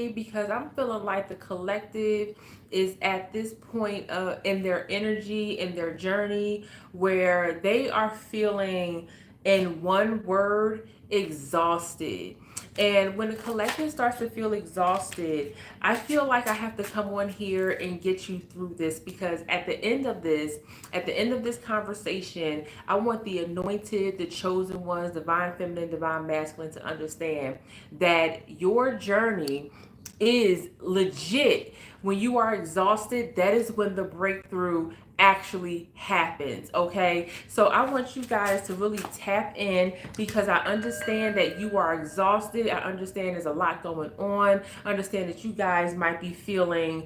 because I'm feeling like the collective is at this point in their energy, in their journey, where they are feeling, in one word, exhausted. And when the collective starts to feel exhausted, I feel like I have to come on here and get you through this, because at the end of this conversation, I want the anointed, the chosen ones, divine feminine, divine masculine, to understand that your journey is legit. When you are exhausted, that is when the breakthrough actually happens. Okay, so I want you guys to really tap in, because I understand that you are exhausted. I understand there's a lot going on. I understand that you guys might be feeling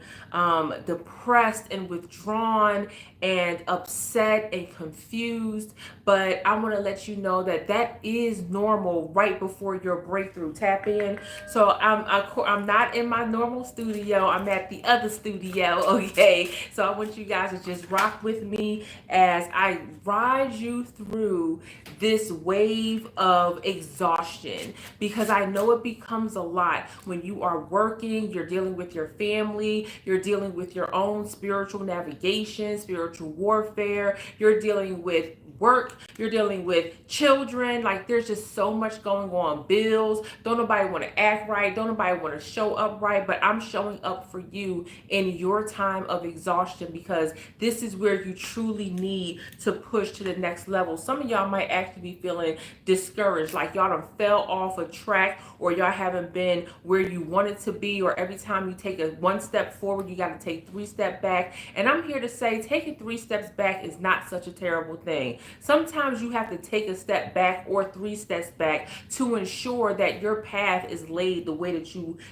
depressed and withdrawn and upset and confused, but I want to let you know that that is normal right before your breakthrough. Tap in. So I'm not in my normal studio. I'm at the other studio. Okay. So I want you guys to just rock with me as I ride you through this wave of exhaustion, because I know it becomes a lot when you are working, you're dealing with your family, you're dealing with your own spiritual navigation, spiritual warfare, you're dealing with work, you're dealing with children. Like, there's just so much going on. Bills. Don't nobody want to act right. Don't nobody want to show up right. But I'm showing up for you in your time of exhaustion, because this is where you truly need to push to the next level. Some of y'all might actually be feeling discouraged, like y'all done fell off a track, or y'all haven't been where you wanted to be, or every time you take a one step forward, you got to take 3 steps back. And I'm here to say, taking 3 steps back is not such a terrible thing. Sometimes you have to take a step back or 3 steps back to ensure that your path is laid the way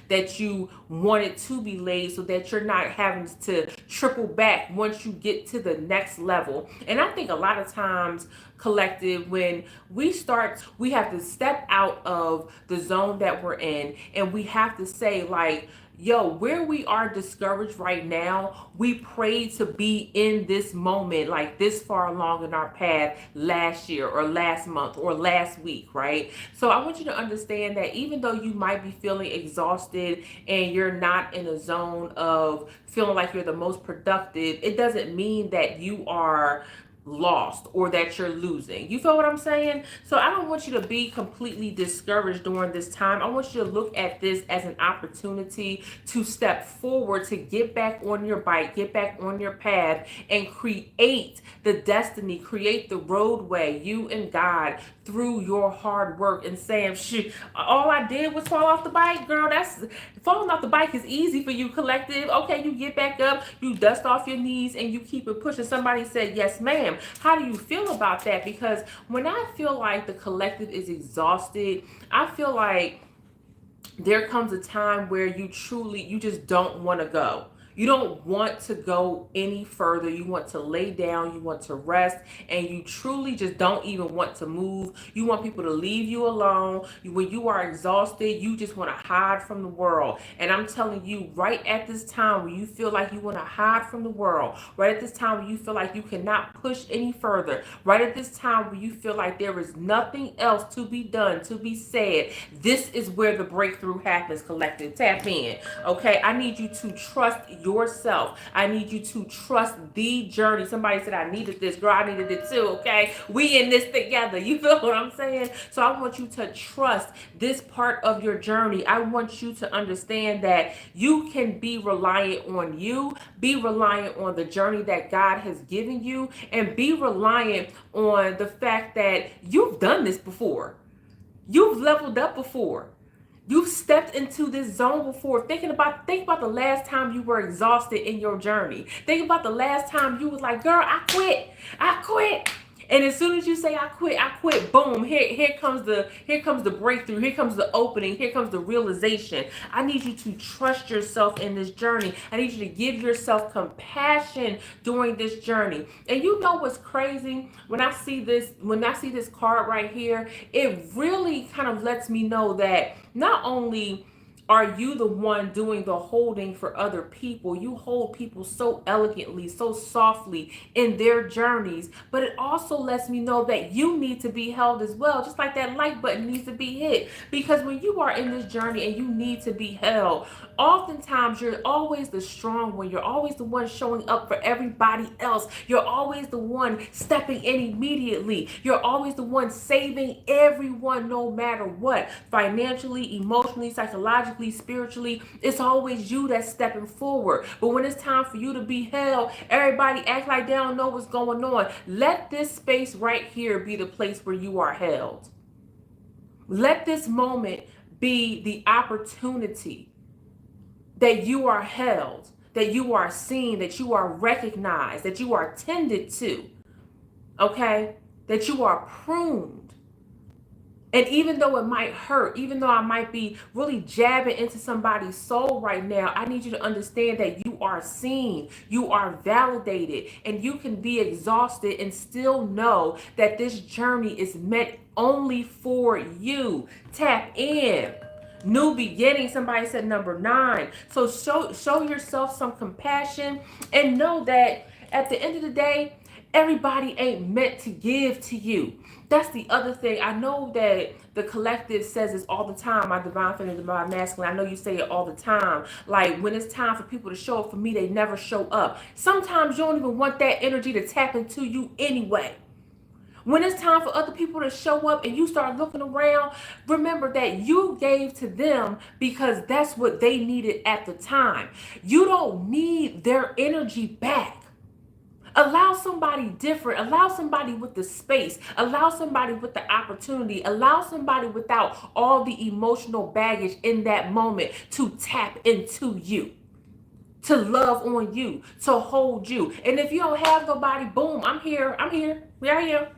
that you want it to be laid, so that you're not having to triple back once you get to the next level. And I think a lot of times, collective, when we have to step out of the zone that we're in, and we have to say, like, yo, where we are discouraged right now, we prayed to be in this moment, like this far along in our path last year or last month or last week, right? So I want you to understand that even though you might be feeling exhausted and you're not in a zone of feeling like you're the most productive, it doesn't mean that you are lost or that you're losing. You feel what I'm saying? So I don't want you to be completely discouraged during this time. I want you to look at this as an opportunity to step forward, to get back on your bike, get back on your path, and create the destiny, create the roadway, you and God, through your hard work. And saying, shit, all I did was fall off the bike. Girl, that's falling off the bike is easy for you, collective. Okay, you get back up, you dust off your knees, and you keep it pushing. Somebody said, yes, ma'am. How do you feel about that? Because when I feel like the collective is exhausted, I feel like there comes a time where you just don't want to go. You don't want to go any further. You want to lay down, you want to rest, and you truly just don't even want to move. You want people to leave you alone. When you are exhausted, you just want to hide from the world. And I'm telling you, right at this time where you feel like you want to hide from the world, right at this time where you feel like you cannot push any further, right at this time where you feel like there is nothing else to be done, to be said, this is where the breakthrough happens, collective. Tap in. Okay, I need you to trust yourself. I need you to trust the journey. Somebody said I needed this. Girl, I needed it too. Okay, we in this together. You feel what I'm saying? So I want you to trust this part of your journey. I want you to understand that you can be reliant on you, be reliant on the journey that God has given you, and be reliant on the fact that you've done this before. You've leveled up before. You've stepped into this zone before. Think about the last time you were exhausted in your journey. Think about the last time you was like, girl, I quit. I quit. And as soon as you say I quit, boom, here comes the breakthrough, here comes the opening, here comes the realization. I need you to trust yourself in this journey. I need you to give yourself compassion during this journey. And you know what's crazy? When I see this card right here, it really kind of lets me know that not only Are you the one doing the holding for other people? You hold people so elegantly, so softly in their journeys, but it also lets me know that you need to be held as well, just like that like button needs to be hit. Because when you are in this journey and you need to be held, oftentimes you're always the strong one. You're always the one showing up for everybody else. You're always the one stepping in immediately. You're always the one saving everyone no matter what. Financially, emotionally, psychologically, spiritually, it's always you that's stepping forward. But when it's time for you to be held, everybody act like they don't know what's going on. Let this space right here be the place where you are held. Let this moment be the opportunity that you are held, that you are seen, that you are recognized, that you are tended to, okay? That you are pruned. And even though it might hurt, even though I might be really jabbing into somebody's soul right now, I need you to understand that you are seen, you are validated, and you can be exhausted and still know that this journey is meant only for you. Tap in. New beginning, somebody said number 9. So show yourself some compassion and know that at the end of the day, everybody ain't meant to give to you. That's the other thing. I know that the collective says this all the time. My divine feminine, divine masculine. I know you say it all the time. Like when it's time for people to show up for me, they never show up. Sometimes you don't even want that energy to tap into you anyway. When it's time for other people to show up and you start looking around, remember that you gave to them because that's what they needed at the time. You don't need their energy back. Allow somebody different. Allow somebody with the space. Allow somebody with the opportunity. Allow somebody without all the emotional baggage in that moment to tap into you, to love on you, to hold you. And if you don't have nobody, boom, I'm here. We are here.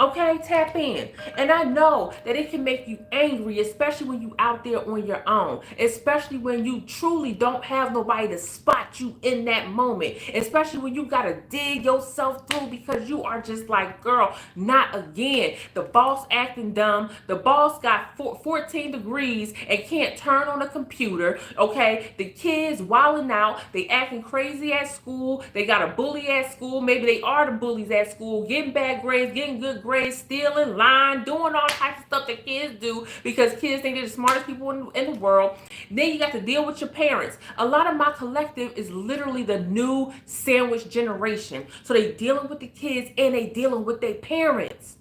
Okay, tap in. And I know that it can make you angry, especially when you out there on your own, especially when you truly don't have nobody to spot you in that moment, especially when you got to dig yourself through because you are just like, girl, not again. The boss acting dumb. The boss got 14 degrees and can't turn on a computer. Okay, the kids wilding out. They acting crazy at school. They got a bully at school. Maybe they are the bullies at school, getting bad grades, getting good grades, stealing, lying, doing all types of stuff that kids do because kids think they're the smartest people in the world. Then you got to deal with your parents. A lot of my collective is literally the new sandwich generation. So they dealing with the kids and they dealing with their parents.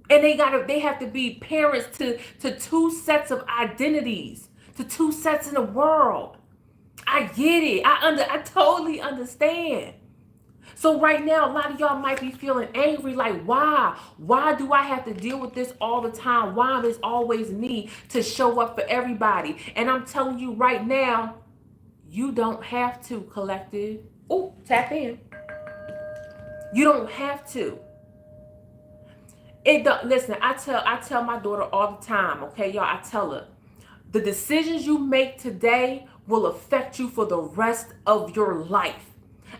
And they have to be parents to two sets of identities, to two sets in the world. I get it. I totally understand. So right now, a lot of y'all might be feeling angry, like, why? Why do I have to deal with this all the time? Why is it always me to show up for everybody? And I'm telling you right now, you don't have to, collective. Oh, tap in. You don't have to. Listen, I tell my daughter all the time, okay, y'all, I tell her, the decisions you make today will affect you for the rest of your life.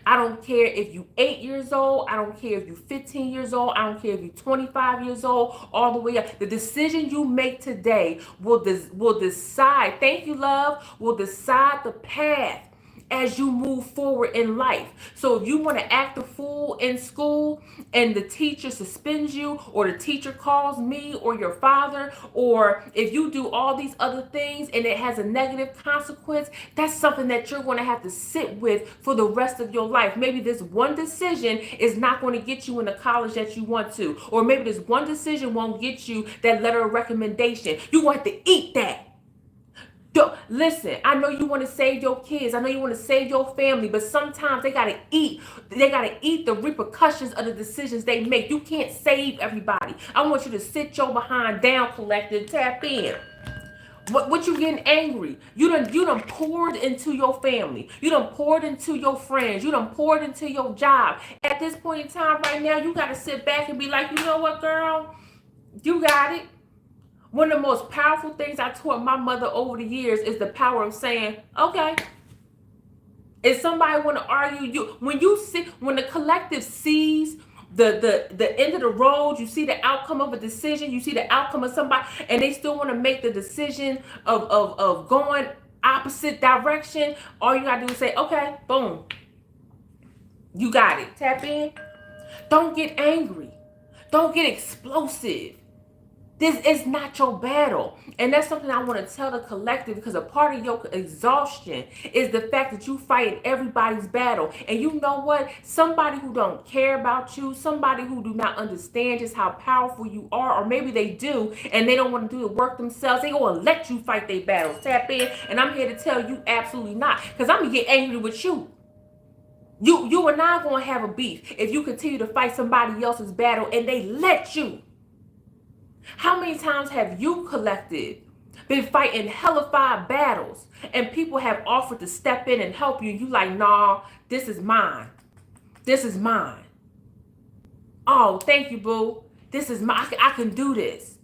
I don't care if you 8 years old. I don't care if you 15 years old. I don't care if you 25 years old, all the way up. The decision you make today will decide, thank you, love, will decide the path as you move forward in life. So if you want to act a fool in school and the teacher suspends you, or the teacher calls me or your father, or if you do all these other things and it has a negative consequence, that's something that you're going to have to sit with for the rest of your life. Maybe this one decision is not going to get you in the college that you want to, or maybe this one decision won't get you that letter of recommendation. You're going to have to eat that. Listen, I know you want to save your kids. I know you want to save your family, but sometimes they got to eat. They got to eat the repercussions of the decisions they make. You can't save everybody. I want you to sit your behind down, collective, tap in. What you getting angry? You done poured into your family. You done poured into your friends. You done poured into your job. At this point in time right now, you got to sit back and be like, you know what, girl? You got it. One of the most powerful things I taught my mother over the years is the power of saying, okay. If somebody want to argue, when the collective sees the end of the road. You see the outcome of a decision. You see the outcome of somebody, and they still want to make the decision of going opposite direction. All you gotta do is say, okay, boom, you got it. Tap in. Don't get angry. Don't get explosive. This is not your battle. And that's something I want to tell the collective, because a part of your exhaustion is the fact that you fight everybody's battle. And you know what? Somebody who don't care about you, somebody who do not understand just how powerful you are, or maybe they do and they don't want to do the work themselves, they gonna let you fight their battles. Tap in. And I'm here to tell you absolutely not, because I'm gonna get angry with you. You are not gonna have a beef if you continue to fight somebody else's battle and they let you. How many times have you, collective, been fighting hellified battles and people have offered to step in and help you? You like, nah, this is mine. This is mine. Oh, thank you, boo. This is mine. I can do this.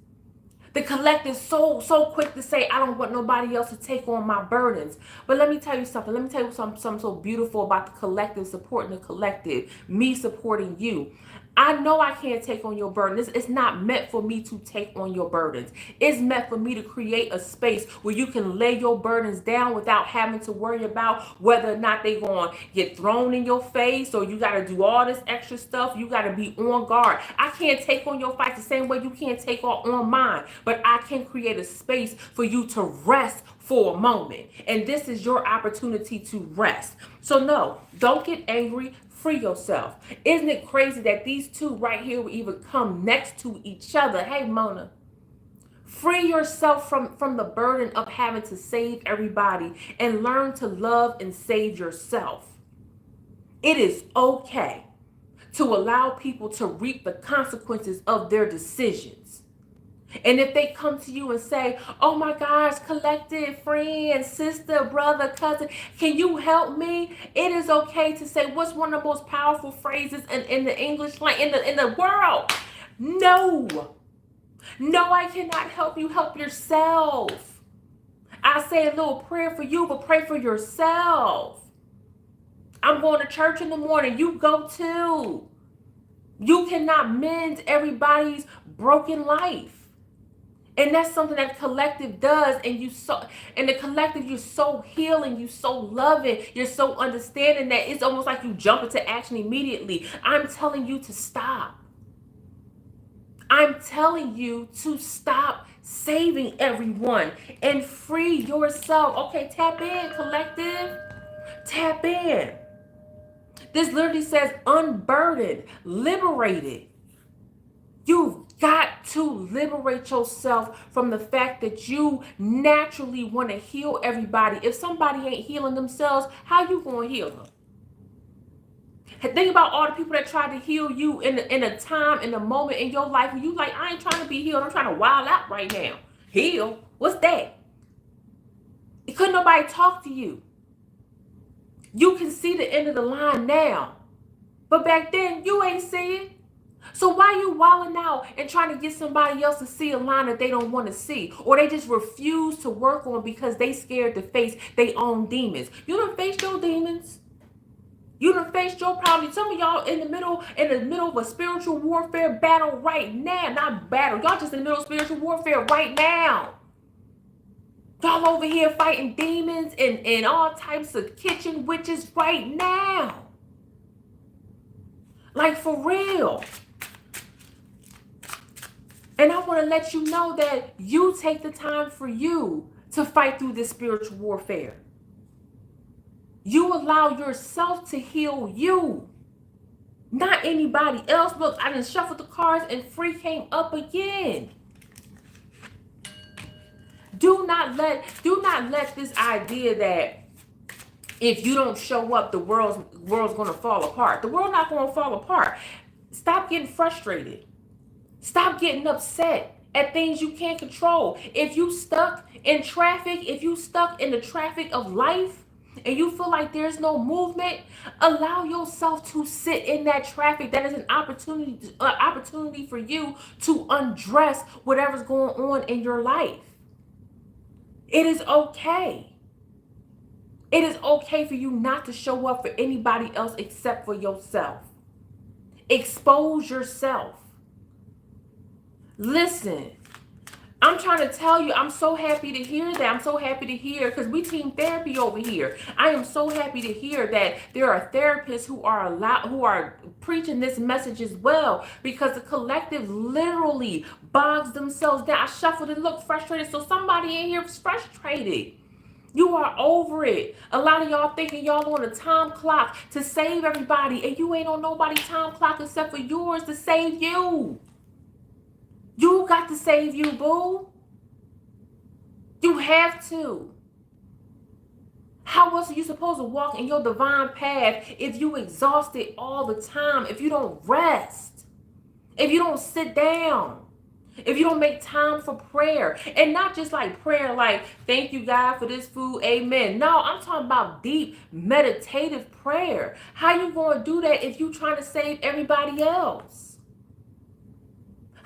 The collective so quick to say, I don't want nobody else to take on my burdens. But let me tell you something. Let me tell you something so beautiful about the collective supporting the collective, me supporting you. I know I can't take on your burden. It's not meant for me to take on your burdens. It's meant for me to create a space where you can lay your burdens down without having to worry about whether or not they're going to get thrown in your face, or you got to do all this extra stuff. You got to be on guard. I can't take on your fight the same way you can't take on mine, but I can create a space for you to rest for a moment. And this is your opportunity to rest. So no, don't get angry. Free yourself. Isn't it crazy that these two right here will even come next to each other? Hey, Mona. Free yourself from the burden of having to save everybody and learn to love and save yourself. It is okay to allow people to reap the consequences of their decisions. And if they come to you and say, oh my gosh, collective, friend, sister, brother, cousin, can you help me? It is okay to say, what's one of the most powerful phrases in the English language, in the world? No. No, I cannot help you. Help yourself. I say a little prayer for you, but pray for yourself. I'm going to church in the morning. You go too. You cannot mend everybody's broken life. And that's something that collective does. And the collective, you're so healing, you're so loving, you're so understanding that it's almost like you jump into action immediately. I'm telling you to stop. I'm telling you to stop saving everyone and free yourself. Okay, tap in, collective. Tap in. This literally says unburdened, liberated. You've got to liberate yourself from the fact that you naturally want to heal everybody. If somebody ain't healing themselves, how you going to heal them? Think about all the people that tried to heal you in a time, in a moment in your life where you like, I ain't trying to be healed. I'm trying to wild out right now. Heal? What's that? Couldn't nobody talk to you. You can see the end of the line now. But back then, you ain't see it. So why you wilding out and trying to get somebody else to see a line that they don't want to see, or they just refuse to work on because they scared to face their own demons? You done faced your demons. You done faced your problems. Some of y'all in the middle of a spiritual warfare battle right now. Not battle. Y'all just in the middle of spiritual warfare right now. Y'all over here fighting demons and all types of kitchen witches right now. Like, for real. And I want to let you know that you take the time for you to fight through this spiritual warfare. You allow yourself to heal you, not anybody else. Look, I done shuffled the cards and free came up again. Do not let this idea that if you don't show up, the world's going to fall apart. The world's not going to fall apart. Stop getting frustrated. Stop getting upset at things you can't control. If you stuck in traffic, if you stuck in the traffic of life and you feel like there's no movement, allow yourself to sit in that traffic. That is an opportunity for you to undress whatever's going on in your life. It is okay. It is okay for you not to show up for anybody else except for yourself. Expose yourself. Listen, I'm trying to tell you, I'm so happy to hear that. I'm so happy to hear, because we team therapy over here. I am so happy to hear that there are therapists who are preaching this message as well, because the collective literally bogs themselves down. I shuffled and looked frustrated, so somebody in here is frustrated. You are over it. A lot of y'all thinking y'all on a time clock to save everybody, and you ain't on nobody's time clock except for yours to save you. You got to save you, boo. You have to. How else are you supposed to walk in your divine path if you exhausted all the time, if you don't rest, if you don't sit down, if you don't make time for prayer? And not just like prayer, like, thank you, God, for this food, amen. No, I'm talking about deep meditative prayer. How you going to do that if you trying to save everybody else?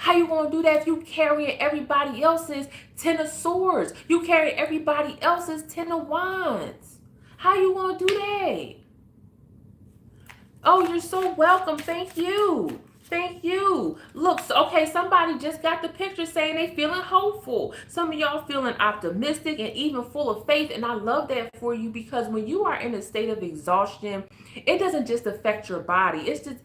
How you going to do that if you carrying everybody else's 10 of swords? You carry everybody else's 10 of wands. How you going to do that? Oh, you're so welcome. Thank you. Thank you. Look, okay, somebody just got the picture saying they feeling hopeful. Some of y'all feeling optimistic and even full of faith. And I love that for you, because when you are in a state of exhaustion, it doesn't just affect your body. It's just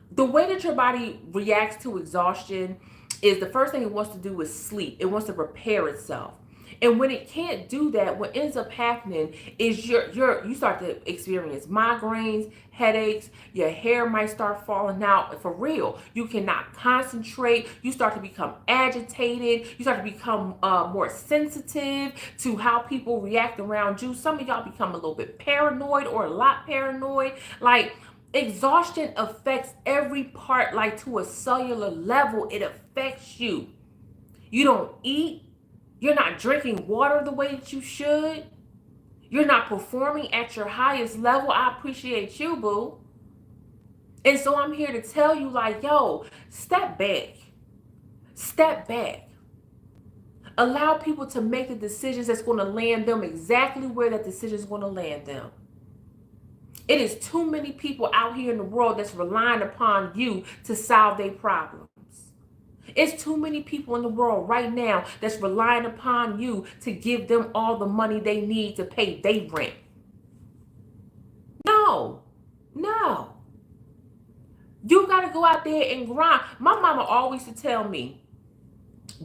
the way that your body reacts to exhaustion is the first thing it wants to do is sleep. It wants to repair itself. And when it can't do that, what ends up happening is you start to experience migraines, headaches, your hair might start falling out. For real, you cannot concentrate. You start to become agitated. You start to become more sensitive to how people react around you. Some of y'all become a little bit paranoid or a lot paranoid. Like, exhaustion affects every part, like to a cellular level. It affects you. You don't eat. You're not drinking water the way that you should. You're not performing at your highest level. I appreciate you, boo. And so I'm here to tell you, like, yo, step back. Step back. Allow people to make the decisions that's going to land them exactly where that decision is going to land them. It is too many people out here in the world that's relying upon you to solve their problems. It's too many people in the world right now that's relying upon you to give them all the money they need to pay their rent. No. You got to go out there and grind. My mama always used to tell me,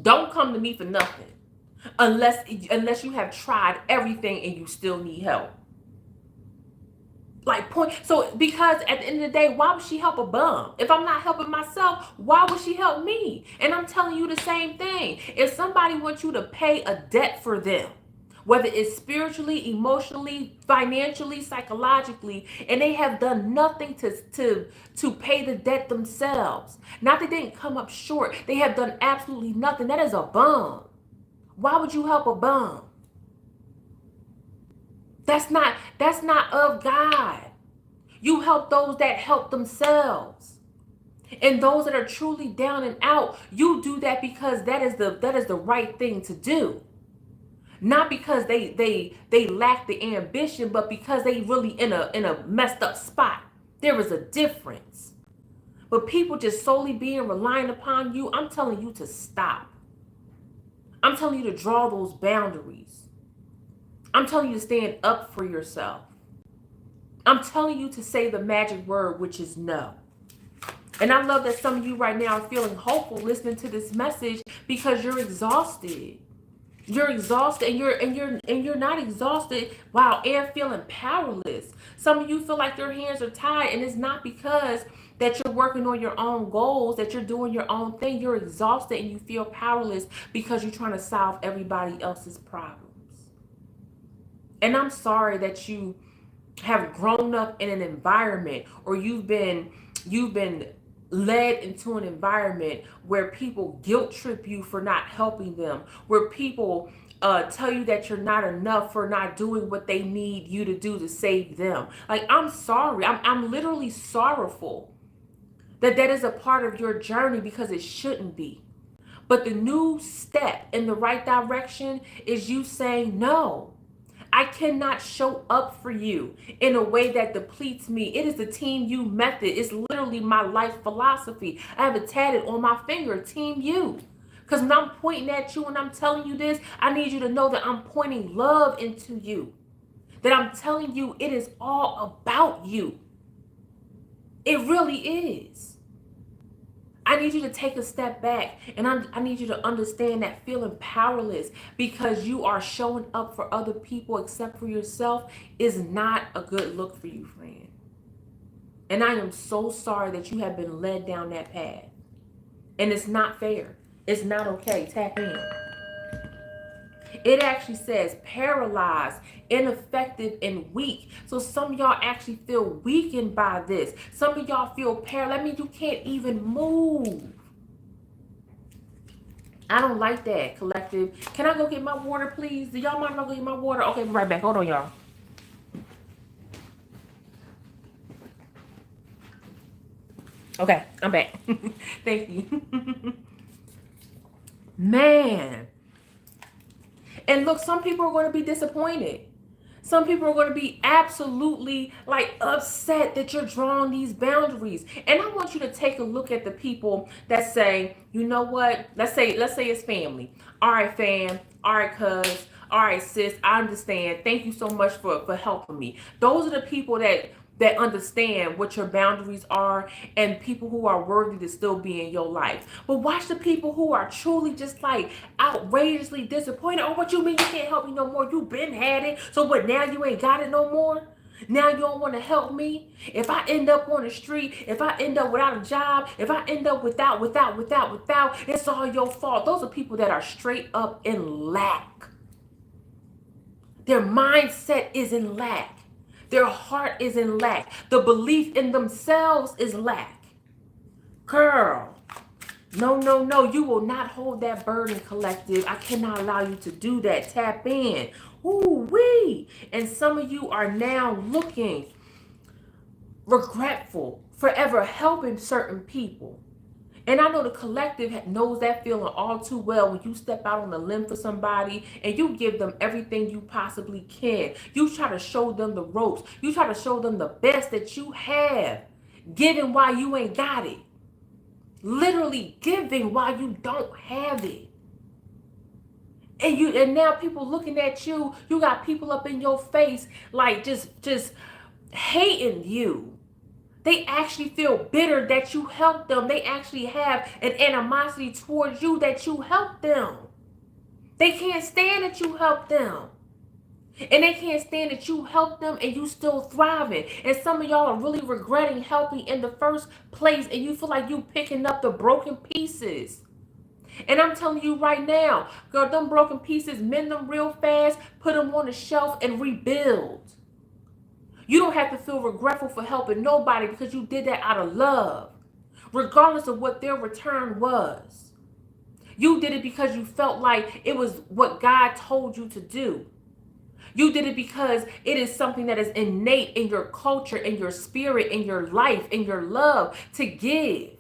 don't come to me for nothing unless you have tried everything and you still need help. Like, point. So, because at the end of the day, why would she help a bum? If I'm not helping myself, why would she help me? And I'm telling you the same thing. If somebody wants you to pay a debt for them, whether it's spiritually, emotionally, financially, psychologically, and they have done nothing to pay the debt themselves, not that they didn't come up short, they have done absolutely nothing, that is a bum. Why would you help a bum? That's not of God. You help those that help themselves. And those that are truly down and out, you do that because that is the right thing to do. Not because they lack the ambition, but because they really in a messed up spot. There is a difference. But people just solely being reliant upon you, I'm telling you to stop. I'm telling you to draw those boundaries. I'm telling you to stand up for yourself. I'm telling you to say the magic word, which is no. And I love that some of you right now are feeling hopeful listening to this message, because you're exhausted. You're exhausted, and you're not exhausted, wow, and feeling powerless. Some of you feel like your hands are tied, and it's not because that you're working on your own goals, that you're doing your own thing. You're exhausted and you feel powerless because you're trying to solve everybody else's problems. And I'm sorry that you have grown up in an environment, or you've been led into an environment where people guilt trip you for not helping them, where people tell you that you're not enough for not doing what they need you to do to save them. Like, I'm sorry. I'm literally sorrowful that is a part of your journey, because it shouldn't be. But the new step in the right direction is you saying, no, I cannot show up for you in a way that depletes me. It is the Team You method. It's literally my life philosophy. I have it tatted on my finger, Team You. Because when I'm pointing at you and I'm telling you this, I need you to know that I'm pointing love into you. That I'm telling you it is all about you. It really is. I need you to take a step back, and I need you to understand that feeling powerless because you are showing up for other people except for yourself is not a good look for you, friend. And I am so sorry that you have been led down that path. And it's not fair. It's not okay. Tap in. It actually says paralyzed, ineffective, and weak. So some of y'all actually feel weakened by this. Some of y'all feel paralyzed. That means you can't even move. I don't like that, collective. Can I go get my water, please? Do y'all mind if I go get my water? Okay, be right back. Hold on, y'all. Okay, I'm back. Thank you. Man. And look, some people are going to be disappointed. Some people are going to be absolutely like upset that you're drawing these boundaries. And I want you to take a look at the people that say, you know what? Let's say it's family. All right, fam. All right, cuz. All right, sis. I understand. Thank you so much for helping me. Those are the people that understand what your boundaries are and people who are worthy to still be in your life. But watch the people who are truly just like outrageously disappointed. Oh, what you mean you can't help me no more? You been had it. So what, now you ain't got it no more? Now you don't want to help me? If I end up on the street, if I end up without a job, if I end up without, it's all your fault. Those are people that are straight up in lack. Their mindset is in lack. Their heart is in lack. The belief in themselves is lack. Girl, no. You will not hold that burden, collective. I cannot allow you to do that. Tap in. Ooh-wee. And some of you are now looking regretful, forever helping certain people. And I know the collective knows that feeling all too well when you step out on a limb for somebody and you give them everything you possibly can. You try to show them the ropes. You try to show them the best that you have, giving while you ain't got it. Literally giving while you don't have it. And now people looking at you, you got people up in your face like just hating you. They actually feel bitter that you helped them. They actually have an animosity towards you that you helped them. They can't stand that you helped them. And they can't stand that you helped them and you still thriving. And some of y'all are really regretting helping in the first place and you feel like you picking up the broken pieces. And I'm telling you right now, girl, them broken pieces, mend them real fast, put them on the shelf and rebuild. You don't have to feel regretful for helping nobody because you did that out of love, regardless of what their return was. You did it because you felt like it was what God told you to do. You did it because it is something that is innate in your culture, in your spirit, in your life, in your love to give.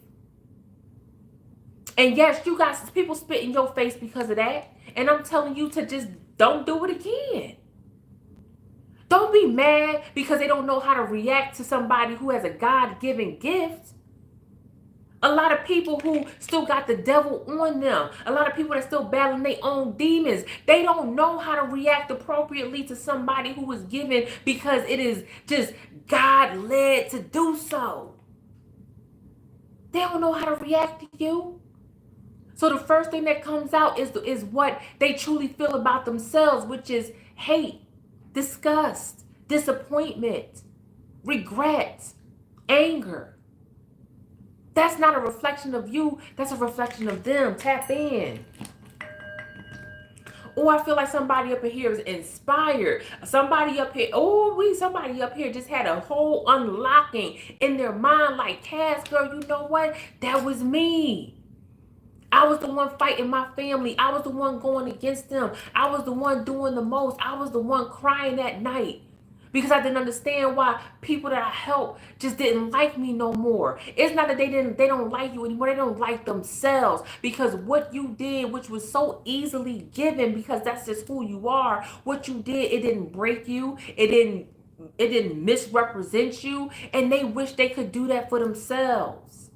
And yes, you got people spit in your face because of that. And I'm telling you to just don't do it again. Don't be mad because they don't know how to react to somebody who has a God-given gift. A lot of people who still got the devil on them. A lot of people that still battling their own demons. They don't know how to react appropriately to somebody who was given because it is just God-led to do so. They don't know how to react to you. So the first thing that comes out is what they truly feel about themselves, which is hate, disgust, disappointment, regret, anger. That's not a reflection of you. That's a reflection of them. Tap in. Oh, I feel like somebody up in here is inspired. Somebody up here, somebody up here just had a whole unlocking in their mind like, Cass, girl, you know what? That was me. I was the one fighting my family. I was the one going against them. I was the one doing the most. I was the one crying at night because I didn't understand why people that I helped just didn't like me no more. It's not that they don't like you anymore. They don't like themselves, because what you did, which was so easily given, because that's just who you are. What you did, it didn't break you. It didn't misrepresent you, and they wish they could do that for themselves.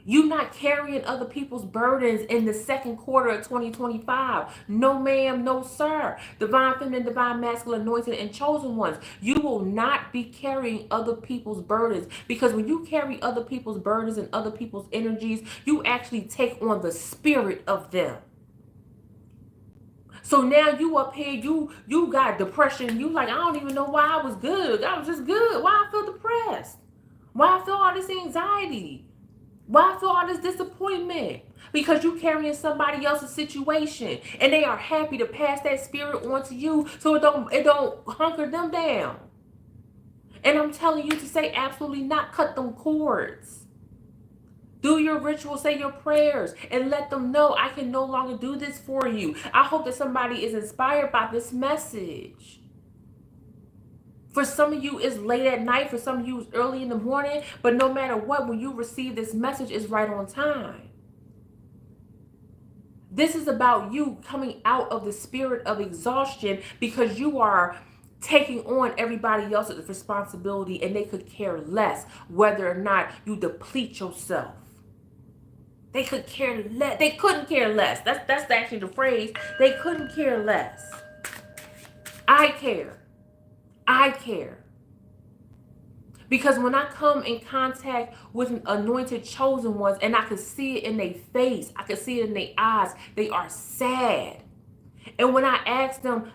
You not carrying other people's burdens in the second quarter of 2025. No, ma'am, no, sir. Divine feminine, divine masculine, anointed, and chosen ones. You will not be carrying other people's burdens, because when you carry other people's burdens and other people's energies, you actually take on the spirit of them. So now you up here, you got depression. You like, I don't even know why I was good. I was just good. Why I feel depressed? Why I feel all this anxiety? Why I feel all this disappointment? Because you carrying somebody else's situation, and they are happy to pass that spirit on to you, so it don't hunker them down. And I'm telling you to say absolutely not. Cut them cords. Do your ritual, say your prayers, and let them know, I can no longer do this for you. I hope that somebody is inspired by this message. For some of you, it's late at night. For some of you, it's early in the morning. But no matter what, when you receive this message, it's right on time. This is about you coming out of the spirit of exhaustion, because you are taking on everybody else's responsibility, and they could care less whether or not you deplete yourself. They could care less. They couldn't care less. That's actually the phrase. They couldn't care less. I care. I care. Because when I come in contact with anointed chosen ones, and I can see it in their face, I can see it in their eyes, they are sad. And when I ask them,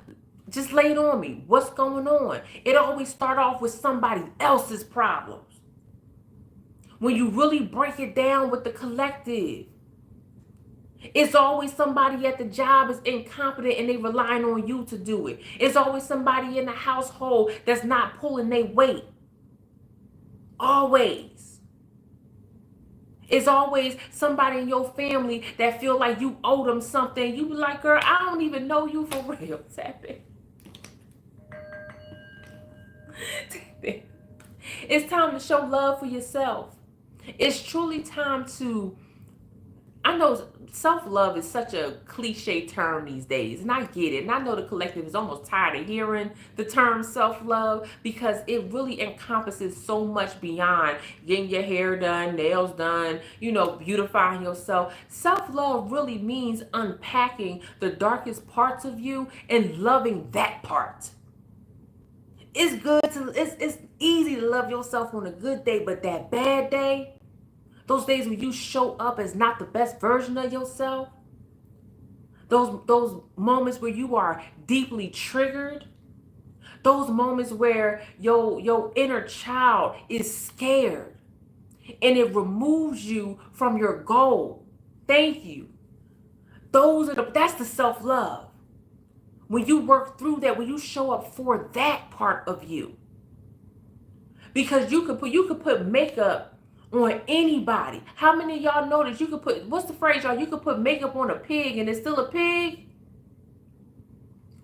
just lay it on me, what's going on? It always start off with somebody else's problems. When you really break it down with the collective, it's always somebody at the job is incompetent and they relying on you to do it. It's always somebody in the household that's not pulling their weight. Always. It's always somebody in your family that feel like you owe them something. You be like, girl, I don't even know you for real. Tap it. It's time to show love for yourself. It's truly time to, I know self-love is such a cliche term these days, and I get it. And I know the collective is almost tired of hearing the term self-love, because it really encompasses so much beyond getting your hair done, nails done, beautifying yourself. Self-love really means unpacking the darkest parts of you and loving that part. It's good to, it's easy to love yourself on a good day, but that bad day, those days when you show up as not the best version of yourself, those moments where you are deeply triggered, those moments where your inner child is scared and it removes you from your goal. Thank you. That's the self-love. When you work through that, when you show up for that part of you. Because you could put makeup on anybody. How many of y'all know that you could put, what's the phrase, y'all? You could put makeup on a pig and it's still a pig.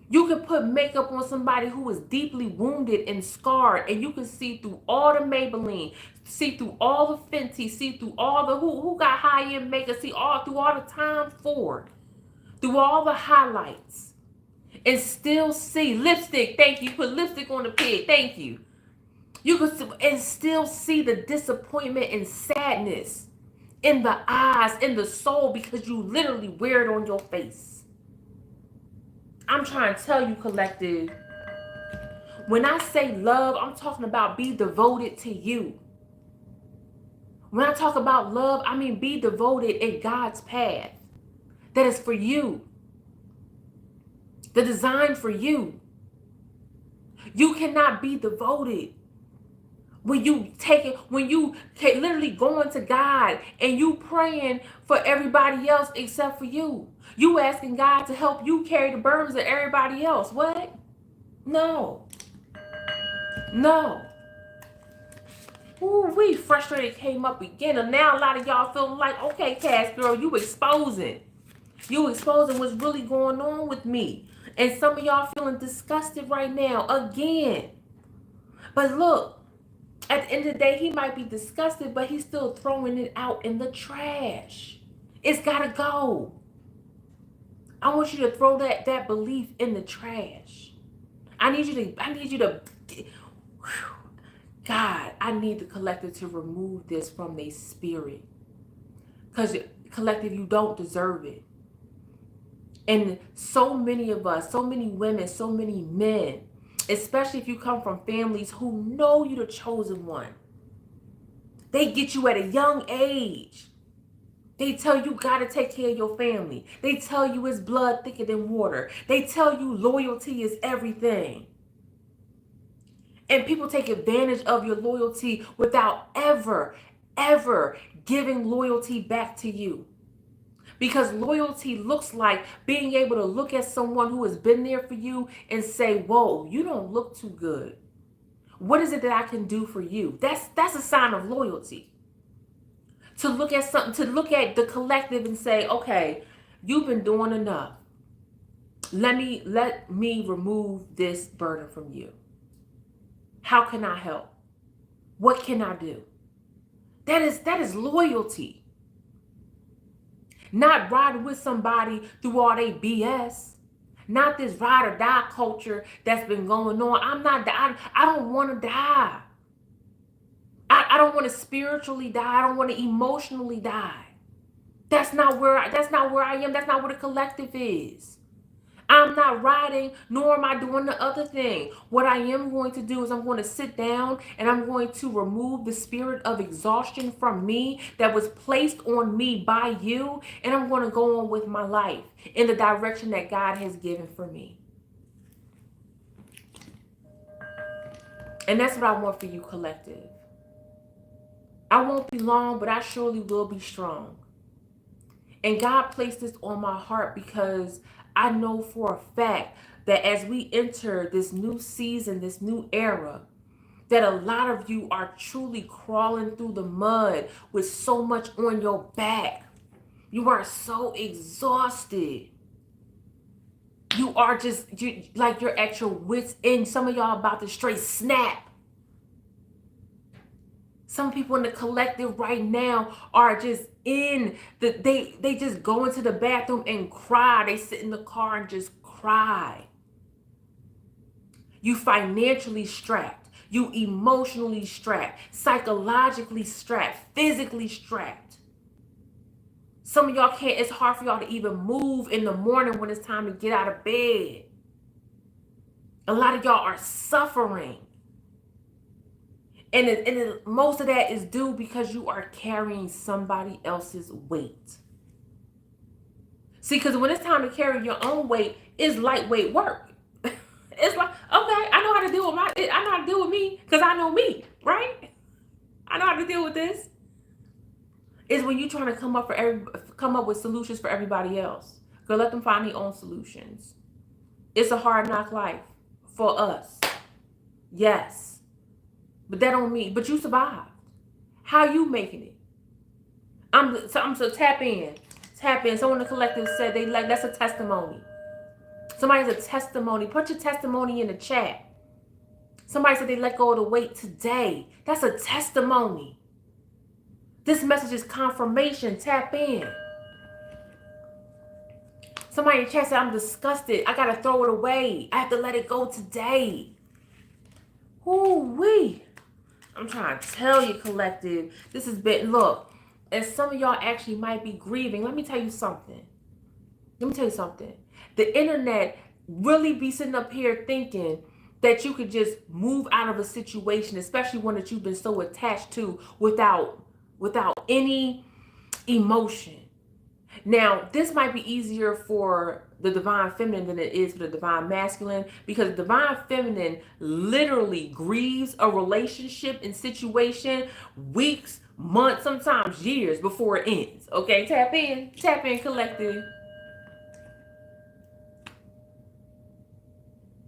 You could put makeup on somebody who is deeply wounded and scarred, and you can see through all the Maybelline, see through all the Fenty, see through all the who got high-end makeup, see through all the Tom Ford, through all the highlights, and still see lipstick. Thank you. Put lipstick on the pig. Thank you. You can and still see the disappointment and sadness in the eyes, in the soul, because you literally wear it on your face. I'm trying to tell you, collective, when I say love, I'm talking about be devoted to you. When I talk about love, I mean be devoted in God's path that is for you, the design for you. You cannot be devoted when you literally going to God and you praying for everybody else except for you. You asking God to help you carry the burdens of everybody else. What? No. Ooh, we frustrated came up again. And now a lot of y'all feeling like, okay, Cass girl, you exposing what's really going on with me. And some of y'all feeling disgusted right now again. But look, at the end of the day, he might be disgusted, but he's still throwing it out in the trash. It's gotta go. I want you to throw that belief in the trash. I need you to God, I need the collective to remove this from their spirit. Because collective, you don't deserve it. And so many of us, so many women, so many men, especially if you come from families who know you're the chosen one, they get you at a young age. They tell you gotta take care of your family. They tell you it's blood thicker than water. They tell you loyalty is everything. And people take advantage of your loyalty without ever giving loyalty back to you. Because loyalty looks like being able to look at someone who has been there for you and say, whoa, you don't look too good. What is it that I can do for you? That's a sign of loyalty. To look at something, to look at the collective and say, okay, you've been doing enough. Let me remove this burden from you. How can I help? What can I do? That is loyalty. Not riding with somebody through all they BS. Not this ride or die culture that's been going on. I don't want to die. I don't want to spiritually die. I don't want to emotionally die. That's not where I am. That's not where the collective is. I'm not riding, nor am I doing the other thing. What I am going to do is I'm going to sit down and I'm going to remove the spirit of exhaustion from me that was placed on me by you. And I'm going to go on with my life in the direction that God has given for me. And that's what I want for you, collective. I won't be long, but I surely will be strong. And God placed this on my heart because I know for a fact that as we enter this new season, this new era, that a lot of you are truly crawling through the mud with so much on your back. You are so exhausted. You are you're at your wits' end. Some of y'all about to straight snap. Some people in the collective right now are just they just go into the bathroom and cry. They sit in the car and just cry. You financially strapped. You emotionally strapped. Psychologically strapped. Physically strapped. Some of y'all it's hard for y'all to even move in the morning when it's time to get out of bed. A lot of y'all are suffering. And most of that is due because you are carrying somebody else's weight. See, because when it's time to carry your own weight, it's lightweight work. It's like, okay, I know how to deal with me because I know me, right? I know how to deal with this. It's when you're trying to come up with solutions for everybody else. Go let them find their own solutions. It's a hard knock life for us. Yes. But that don't mean, but you survived. How you making it? I'm so tap in. Someone in the collective said that's a testimony. Somebody's a testimony. Put your testimony in the chat. Somebody said they let go of the weight today. That's a testimony. This message is confirmation. Tap in. Somebody in the chat said, I'm disgusted. I gotta throw it away. I have to let it go today. Ooh-wee. I'm trying to tell you, collective, this has been, look, and some of y'all actually might be grieving. Let me tell you something. The internet really be sitting up here thinking that you could just move out of a situation, especially one that you've been so attached to without any emotion. Now, this might be easier for the divine feminine than it is for the divine masculine, because the divine feminine literally grieves a relationship and situation weeks, months, sometimes years before it ends. Okay, tap in, collective.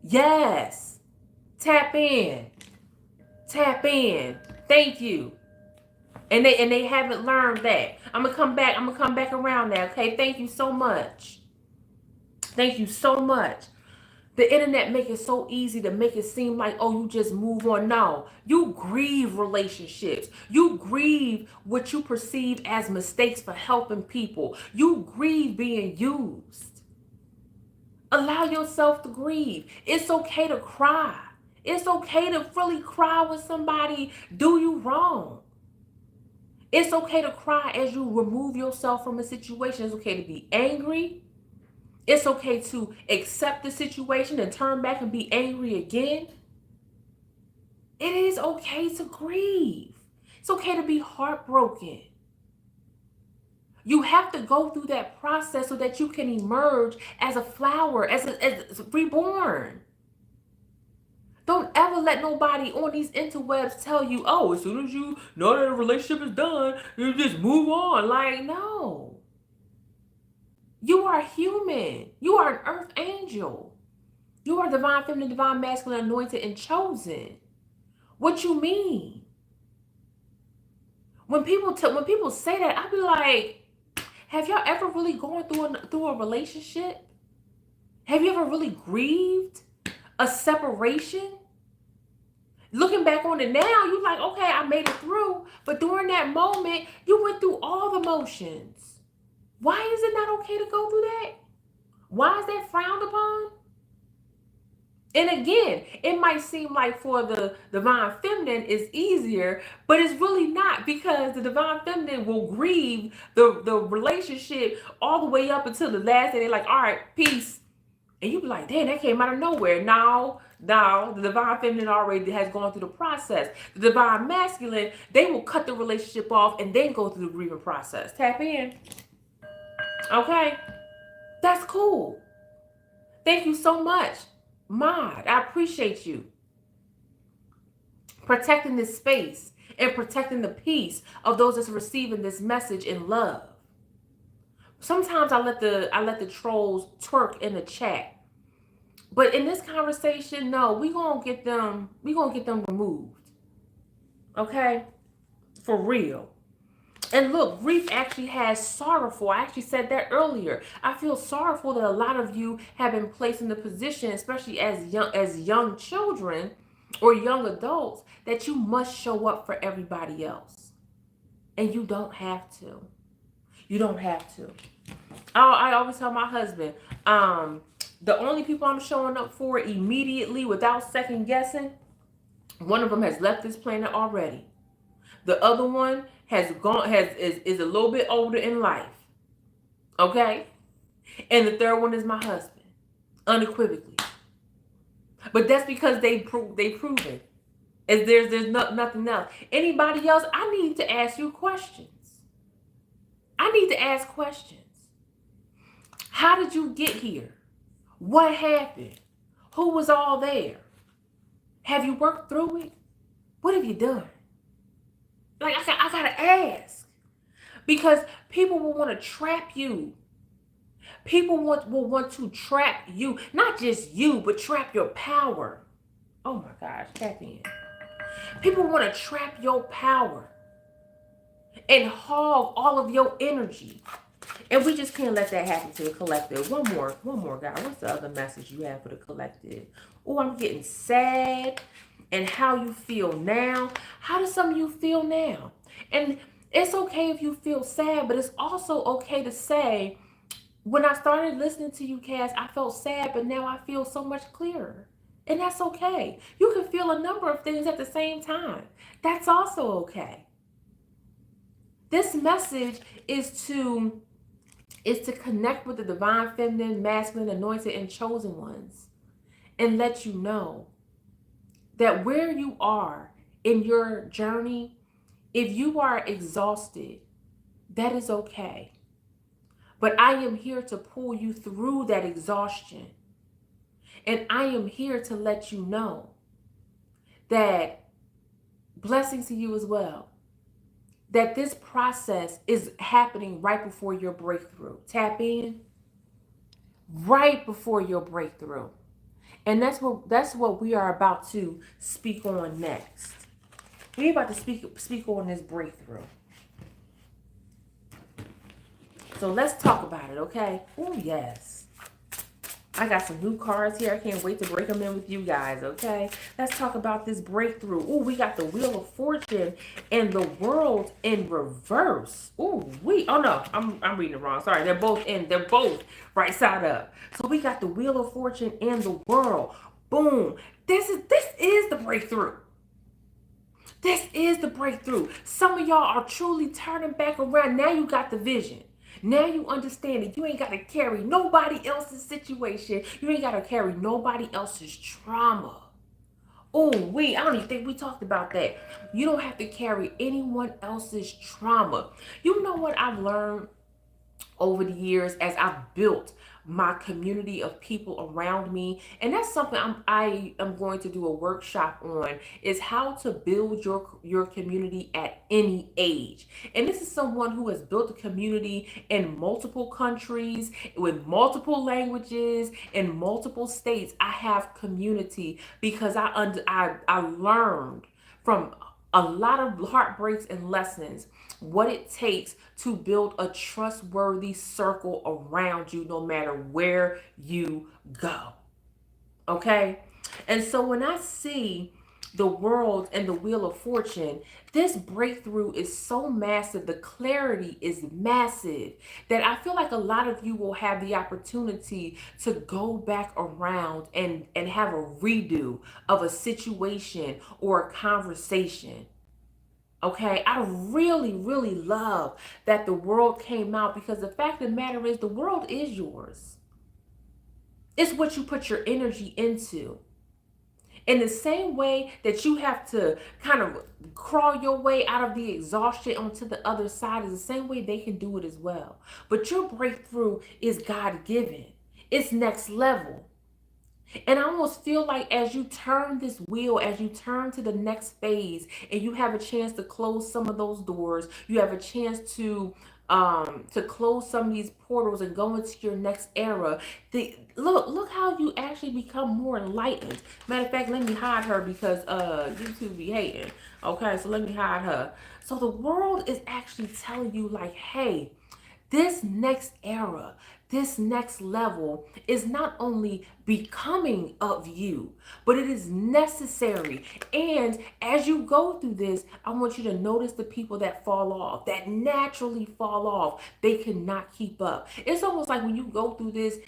Yes, tap in. Thank you. And they haven't learned that. I'm gonna come back around that. Okay, thank you so much. The internet make it so easy to make it seem like, oh, you just move on. No, you grieve relationships. You grieve what you perceive as mistakes for helping people. You grieve being used. Allow yourself to grieve. It's okay to cry. It's okay to really cry when somebody do you wrong. It's okay to cry as you remove yourself from a situation. It's okay to be angry. It's okay to accept the situation and turn back and be angry again. It is okay to grieve. It's okay to be heartbroken. You have to go through that process so that you can emerge as a flower, as reborn. Don't ever let nobody on these interwebs tell you, oh, as soon as you know that a relationship is done, you just move on. Like, no. You are human. You are an earth angel. You are divine feminine, divine masculine, anointed, and chosen. What you mean? When people say that, I be like, have y'all ever really gone through a relationship? Have you ever really grieved a separation? Looking back on it now, you're like, okay, I made it through. But during that moment, you went through all the motions. Why is it not okay to go through that? Why is that frowned upon? And again, it might seem like for the divine feminine it's easier, but it's really not, because the divine feminine will grieve the relationship all the way up until the last day. They're like, all right, peace. And you be like, damn, that came out of nowhere. Now, the divine feminine already has gone through the process. The divine masculine, they will cut the relationship off and then go through the grieving process. Tap in. Okay? That's cool. Thank you so much, Mod. I appreciate you. Protecting this space and protecting the peace of those that's receiving this message in love. Sometimes I let the trolls twerk in the chat. But in this conversation, no, we gonna get them removed. Okay? For real. And look, grief actually has sorrowful. I actually said that earlier. I feel sorrowful that a lot of you have been placed in the position, especially as young children or young adults, that you must show up for everybody else. And you don't have to. You don't have to. I always tell my husband, the only people I'm showing up for immediately without second guessing, one of them has left this planet already. The other one is a little bit older in life. Okay? And the third one is my husband. Unequivocally. But that's because they proven. As there's nothing else. Anybody else, I need to ask you questions. I need to ask questions. How did you get here? What happened? Who was all there? Have you worked through it? What have you done? Like, I gotta ask. Because people will want to trap you. People will want to trap you. Not just you, but trap your power. Oh my gosh, tap in. People want to trap your power and hog all of your energy. And we just can't let that happen to the collective. One more, guy. What's the other message you have for the collective? Oh, I'm getting sad. And how you feel now. How do some of you feel now? And it's okay if you feel sad, but it's also okay to say, when I started listening to you, Cass, I felt sad, but now I feel so much clearer. And that's okay. You can feel a number of things at the same time. That's also okay. This message is to connect with the divine feminine, masculine, anointed, and chosen ones, and let you know that where you are in your journey, if you are exhausted, that is okay. But I am here to pull you through that exhaustion. And I am here to let you know that, blessings to you as well, that this process is happening right before your breakthrough. Tap in. Right before your breakthrough. And that's what we are about to speak on next. We're about to speak on this breakthrough. So let's talk about it, okay? Oh, yes. I got some new cards here. I can't wait to break them in with you guys, okay? Let's talk about this breakthrough. Ooh, we got the Wheel of Fortune and the World in reverse. Ooh, oh no, I'm reading it wrong. Sorry, they're both right side up. So we got the Wheel of Fortune and the World. Boom. This is the breakthrough. This is the breakthrough. Some of y'all are truly turning back around. Now you got the vision. Now you understand that you ain't got to carry nobody else's situation. You ain't got to carry nobody else's trauma. Oh, I don't even think we talked about that. You don't have to carry anyone else's trauma. You know what I've learned over the years as I've built my community of people around me, and that's something I am going to do a workshop on, is how to build your community at any age. And this is someone who has built a community in multiple countries with multiple languages in multiple states. I have community because I learned from a lot of heartbreaks and lessons what it takes to build a trustworthy circle around you no matter where you go. Okay? And so when I see the World and the Wheel of Fortune, this breakthrough is so massive. The clarity is massive that I feel like a lot of you will have the opportunity to go back around and have a redo of a situation or a conversation. Okay, I really, really love that the World came out, because the fact of the matter is the world is yours. It's what you put your energy into. In the same way that you have to kind of crawl your way out of the exhaustion onto the other side, is the same way they can do it as well. But your breakthrough is God-given. It's next level. And I almost feel like as you turn this wheel, as you turn to the next phase, and you have a chance to close some of those doors, you have a chance to close some of these portals and go into your next era. Look how you actually become more enlightened. Matter of fact, let me hide her because YouTube be hating. Okay, so let me hide her. So the world is actually telling you, like, hey, this next era, this next level is not only becoming of you, but it is necessary. And as you go through this, I want you to notice the people that fall off, that naturally fall off. They cannot keep up. It's almost like when you go through this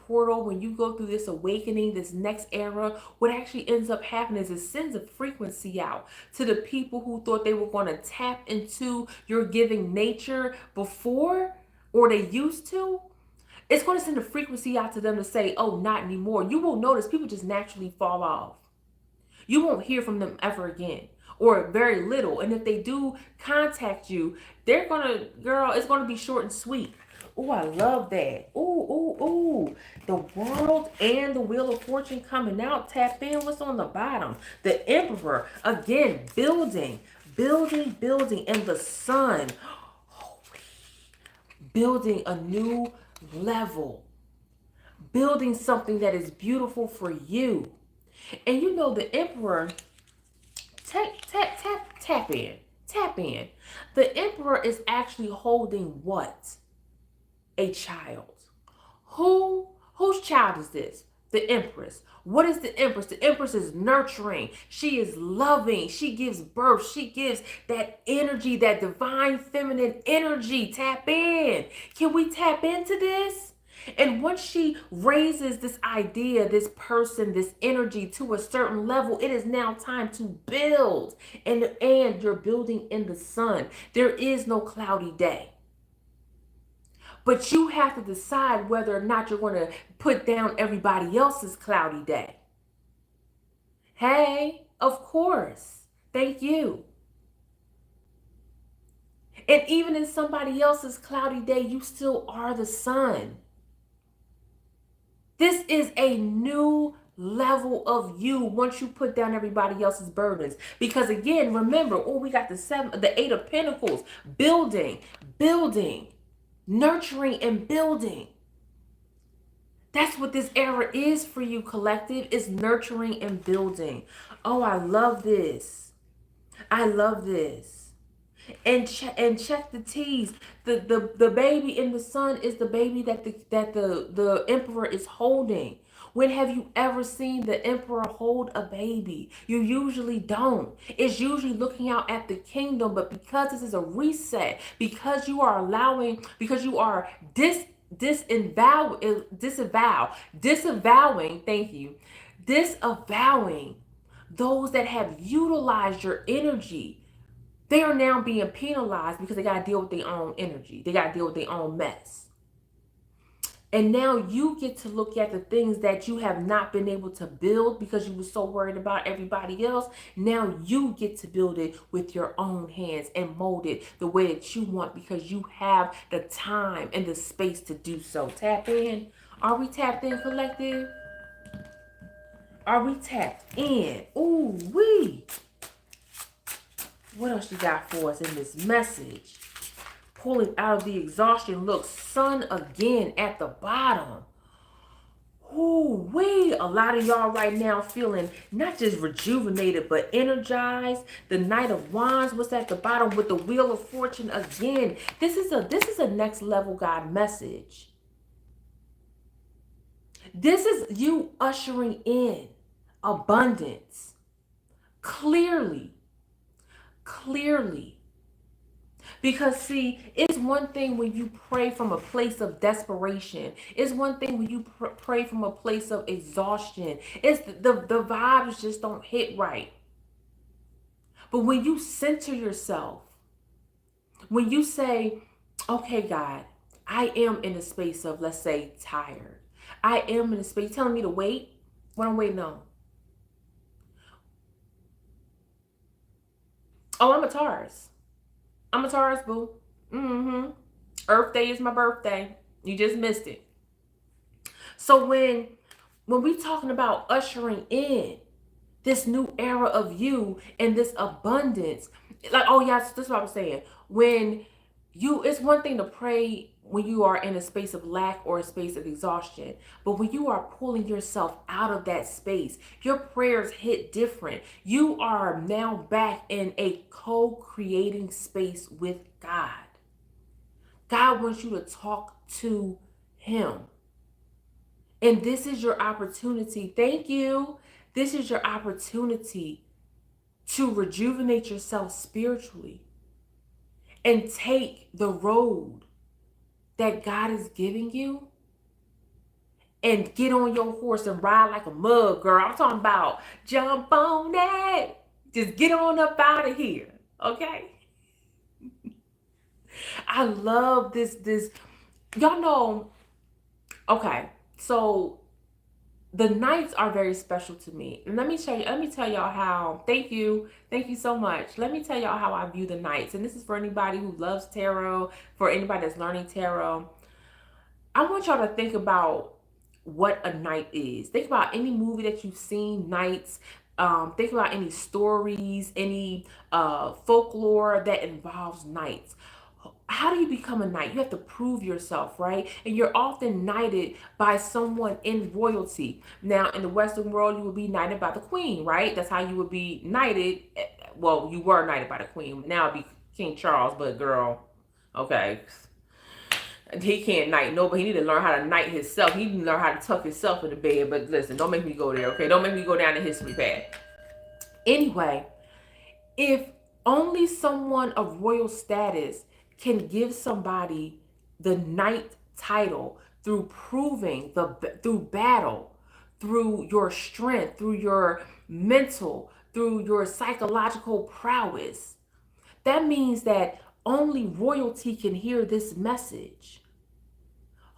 portal, when you go through this awakening, this next era, what actually ends up happening is it sends a frequency out to the people who thought they were going to tap into your giving nature before, or they used to. It's going to send a frequency out to them to say, oh, not anymore. You will notice people just naturally fall off. You won't hear from them ever again, or very little. And if they do contact you, they're going to, girl, it's going to be short and sweet. Oh, I love that. Ooh. The World and the Wheel of Fortune coming out. Tap in. What's on the bottom? The Emperor. Again, building. And the Sun. Building a new level, building something that is beautiful for you. And you know, the Emperor, tap in. The Emperor is actually holding what? A child. Whose child is this? The Empress. What is the Empress? The Empress is nurturing. She is loving. She gives birth. She gives that energy, that divine feminine energy. Tap in. Can we tap into this? And once she raises this idea, this person, this energy to a certain level, it is now time to build. And you're building in the sun. There is no cloudy day. But you have to decide whether or not you're going to put down everybody else's cloudy day. Hey, of course. Thank you. And even in somebody else's cloudy day, you still are the sun. This is a new level of you once you put down everybody else's burdens. Because again, remember, we got the 8 of Pentacles, building, nurturing and building. That's what this era is for you, collective, is nurturing and building. Oh, I love this. and check the T's. The baby in the sun is the baby that the emperor is holding. When have you ever seen the emperor hold a baby? You usually don't. It's usually looking out at the kingdom, but because this is a reset, because you are allowing, because you are disavowing, thank you, disavowing those that have utilized your energy. They are now being penalized because they got to deal with their own energy. They got to deal with their own mess. And now you get to look at the things that you have not been able to build because you were so worried about everybody else. Now you get to build it with your own hands and mold it the way that you want because you have the time and the space to do so. Tap in. Are we tapped in, collective? Are we tapped in? Ooh, wee. What else you got for us in this message? Pulling out of the exhaustion. Look, sun again at the bottom. Ooh, wee. A lot of y'all right now feeling not just rejuvenated, but energized. The Knight of Wands, what's at the bottom with the Wheel of Fortune again. This is a next level God message. This is you ushering in abundance. Clearly. Because see, it's one thing when you pray from a place of desperation. It's one thing when you pray from a place of exhaustion. It's the vibes just don't hit right. But when you center yourself, when you say, okay, God, I am in a space of, let's say, tired. I am in a space telling me to wait. What I'm waiting on? Oh, I'm a Taurus. I'm a Taurus, boo. Earth Day is my birthday. You just missed it. So when we talking about ushering in this new era of you and this abundance, like, oh yes, this is what I was saying. When you, it's one thing to pray when you are in a space of lack or a space of exhaustion, but when you are pulling yourself out of that space, your prayers hit different. You are now back in a co-creating space with God. God wants you to talk to him. And this is your opportunity. Thank you. This is your opportunity to rejuvenate yourself spiritually and take the road that God is giving you and get on your horse and ride like a mug, girl. I'm talking about jump on that. Just get on up out of here, okay? I love this. Y'all know, okay, so the nights are very special to me. And let me tell y'all how, thank you so much. Let me tell y'all how I view the nights. And this is for anybody who loves tarot, for anybody that's learning tarot. I want y'all to think about what a night is. Think about any movie that you've seen, nights. Think about any stories, any folklore that involves nights. How do you become a knight? You have to prove yourself, right? And you're often knighted by someone in royalty. Now, in the Western world, you would be knighted by the queen, right? That's how you would be knighted. Well, you were knighted by the queen. Now it'd be King Charles, but girl, okay. He can't knight nobody. He need to learn how to knight himself. He need to learn how to tuck himself in the bed. But listen, don't make me go there, okay? Don't make me go down the history path. Anyway, if only someone of royal status can give somebody the knight title through proving through battle, through your strength, through your mental, through your psychological prowess, that means that only royalty can hear this message.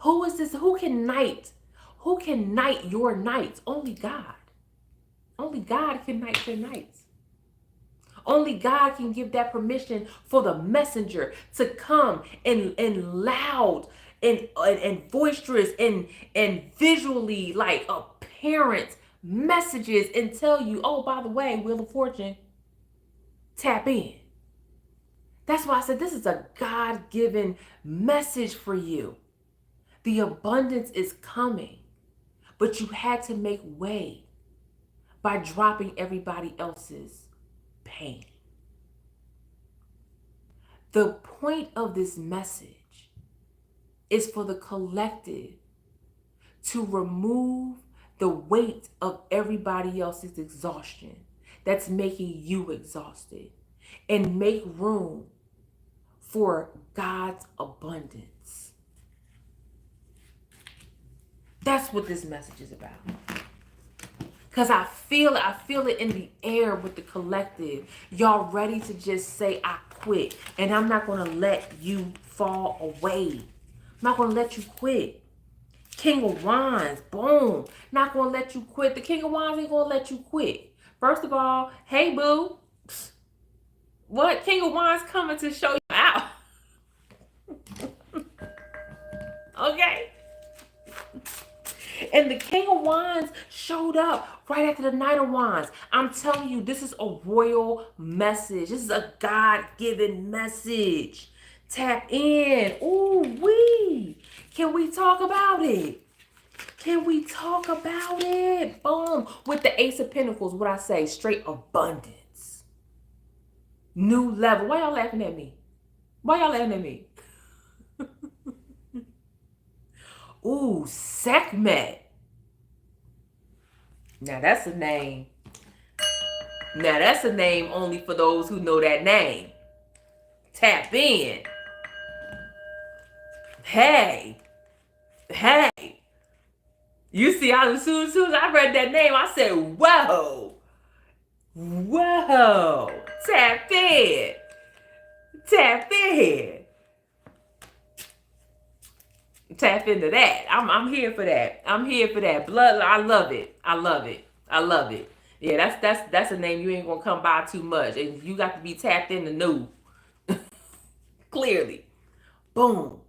Who is this? Who can knight? Who can knight your knights? Only God. Only God can knight your knights. Only God can give that permission for the messenger to come and loud and boisterous and visually like apparent messages and tell you, oh, by the way, Wheel of Fortune, tap in. That's why I said this is a God-given message for you. The abundance is coming, but you had to make way by dropping everybody else's pain. The point of this message is for the collective to remove the weight of everybody else's exhaustion that's making you exhausted and make room for God's abundance. That's what this message is about. Because I feel it in the air with the collective. Y'all ready to just say, I quit. And I'm not going to let you fall away. I'm not going to let you quit. King of Wands, boom. Not going to let you quit. The King of Wands ain't going to let you quit. First of all, hey, boo. What? King of Wands coming to show you out. Okay? And the King of Wands showed up right after the Knight of Wands. I'm telling you, this is a royal message. This is a God-given message. Tap in. Ooh, wee. Can we talk about it? Can we talk about it? Boom. With the Ace of Pentacles, what I say? Straight abundance. New level. Why y'all laughing at me? Why y'all laughing at me? Ooh, Sekhmet. Now that's a name. Now that's a name only for those who know that name. Tap in. Hey. You see, as soon as I read that name, I said, whoa. Tap in. Tap into that. I'm here for that. Blood, I love it. Yeah, that's a name you ain't gonna come by too much. And you got to be tapped in the new. Clearly. Boom.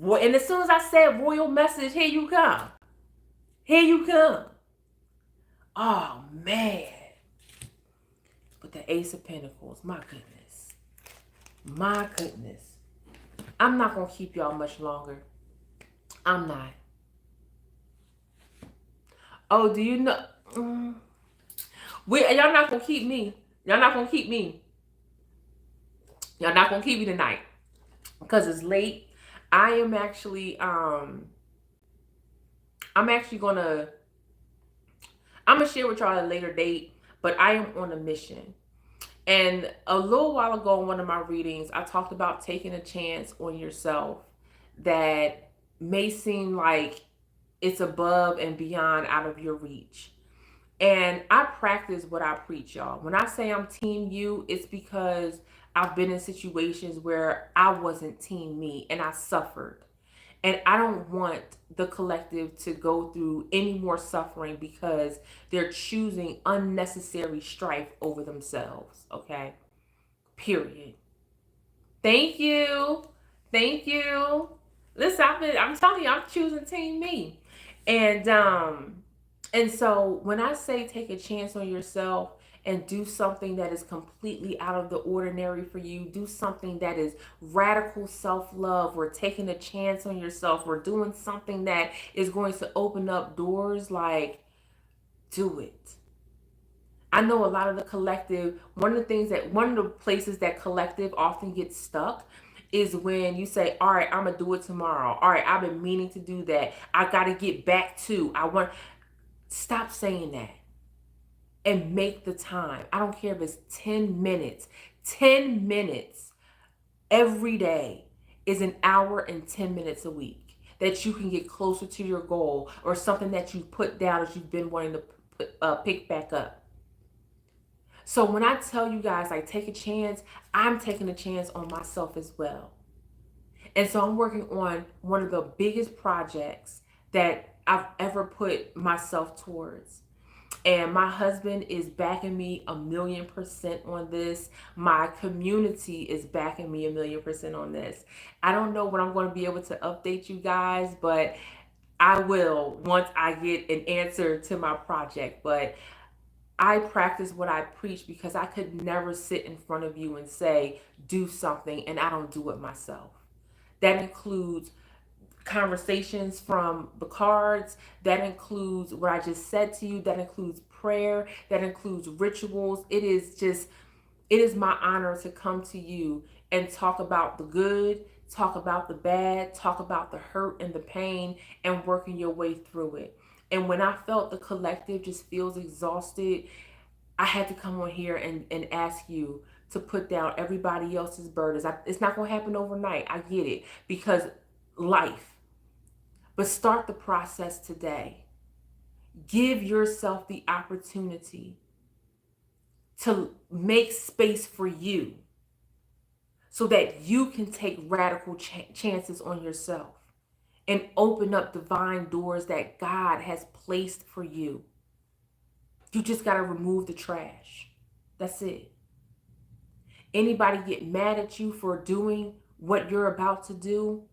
And as soon as I said royal message, here you come. Oh man. But the Ace of Pentacles, my goodness. I'm not gonna keep y'all much longer. I'm not. Oh, do you know? Y'all not gonna keep me. Y'all not gonna keep me tonight because it's late. I'm actually gonna share with y'all at a later date, but I am on a mission. And a little while ago in one of my readings, I talked about taking a chance on yourself that may seem like it's above and beyond out of your reach. And I practice what I preach, y'all. When I say I'm team you, it's because I've been in situations where I wasn't team me and I suffered. And I don't want the collective to go through any more suffering because they're choosing unnecessary strife over themselves. Okay? Period. Thank you. Listen, I'm telling you, I'm choosing team me. And so when I say take a chance on yourself and do something that is completely out of the ordinary for you, do something that is radical self-love, or taking a chance on yourself, or doing something that is going to open up doors, like, do it. I know a lot of the collective, one of the places that collective often gets stuck is when you say, all right, I'm going to do it tomorrow. All right, I've been meaning to do that. I got to get back to, stop saying that and make the time. I don't care if it's 10 minutes. 10 minutes every day is an hour and 10 minutes a week that you can get closer to your goal, or something that you put down as you've been wanting to pick back up. So when I tell you guys, like, take a chance, I'm taking a chance on myself as well. And so I'm working on one of the biggest projects that I've ever put myself towards. And my husband is backing me 1,000,000% on this. My community is backing me 1,000,000% on this. I don't know when I'm going to be able to update you guys, but I will once I get an answer to my project. But I practice what I preach because I could never sit in front of you and say, do something, and I don't do it myself. That includes conversations from the cards. That includes what I just said to you. That includes prayer. That includes rituals. It is just, It is my honor to come to you and talk about the good, talk about the bad, talk about the hurt and the pain, and working your way through it. And when I felt the collective just feels exhausted, I had to come on here and ask you to put down everybody else's burdens. It's not going to happen overnight. I get it, because life. But start the process today. Give yourself the opportunity to make space for you so that you can take radical chances on yourself and open up divine doors that God has placed for you. You just got to remove the trash. That's it. Anybody get mad at you for doing what you're about to do,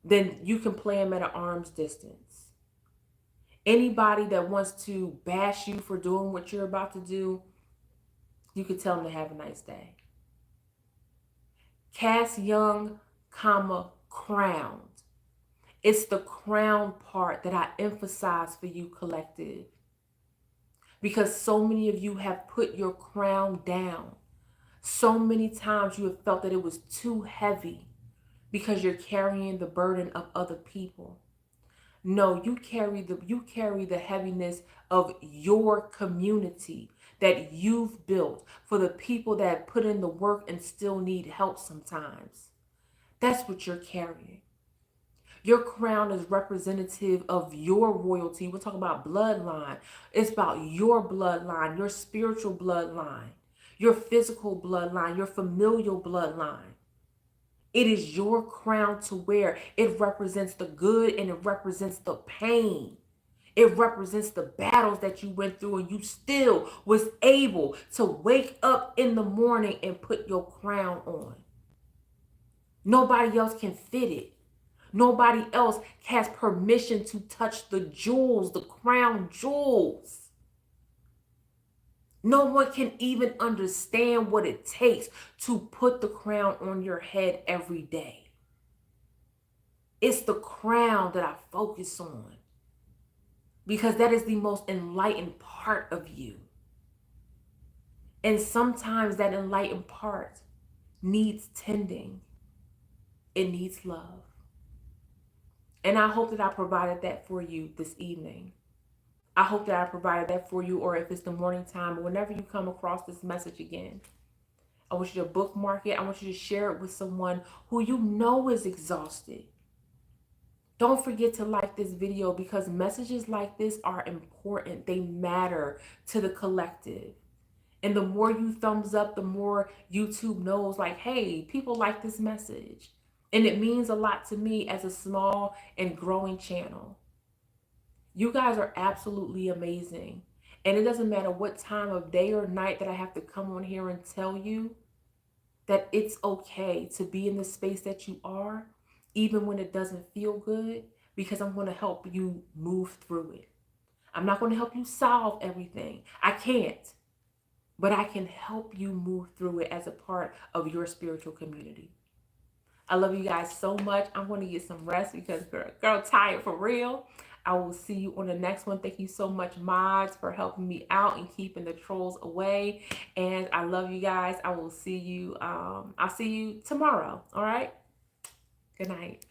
then you can play them at an arm's distance. Anybody that wants to bash you for doing what you're about to do, you can tell them to have a nice day. Cass Young, crowned. It's the crown part that I emphasize for you, collective. Because so many of you have put your crown down. So many times you have felt that it was too heavy because you're carrying the burden of other people. No, you carry the heaviness of your community that you've built for the people that put in the work and still need help sometimes. That's what you're carrying. Your crown is representative of your royalty. We're talking about bloodline. It's about your bloodline, your spiritual bloodline, your physical bloodline, your familial bloodline. It is your crown to wear. It represents the good and it represents the pain. It represents the battles that you went through and you still was able to wake up in the morning and put your crown on. Nobody else can fit it. Nobody else has permission to touch the jewels, the crown jewels. No one can even understand what it takes to put the crown on your head every day. It's the crown that I focus on because that is the most enlightened part of you. And sometimes that enlightened part needs tending. It needs love. And I hope that I provided that for you this evening. I hope that I provided that for you, or if it's the morning time, or whenever you come across this message again, I want you to bookmark it. I want you to share it with someone who you know is exhausted. Don't forget to like this video because messages like this are important. They matter to the collective. And the more you thumbs up, the more YouTube knows, like, hey, people like this message. And it means a lot to me as a small and growing channel. You guys are absolutely amazing. And it doesn't matter what time of day or night that I have to come on here and tell you that it's okay to be in the space that you are, even when it doesn't feel good, because I'm going to help you move through it. I'm not going to help you solve everything. I can't. But I can help you move through it as a part of your spiritual community. I love you guys so much. I'm going to get some rest because girl tired for real. I will see you on the next one. Thank you so much, mods, for helping me out and keeping the trolls away. And I love you guys. I will see you. I'll see you tomorrow. All right. Good night.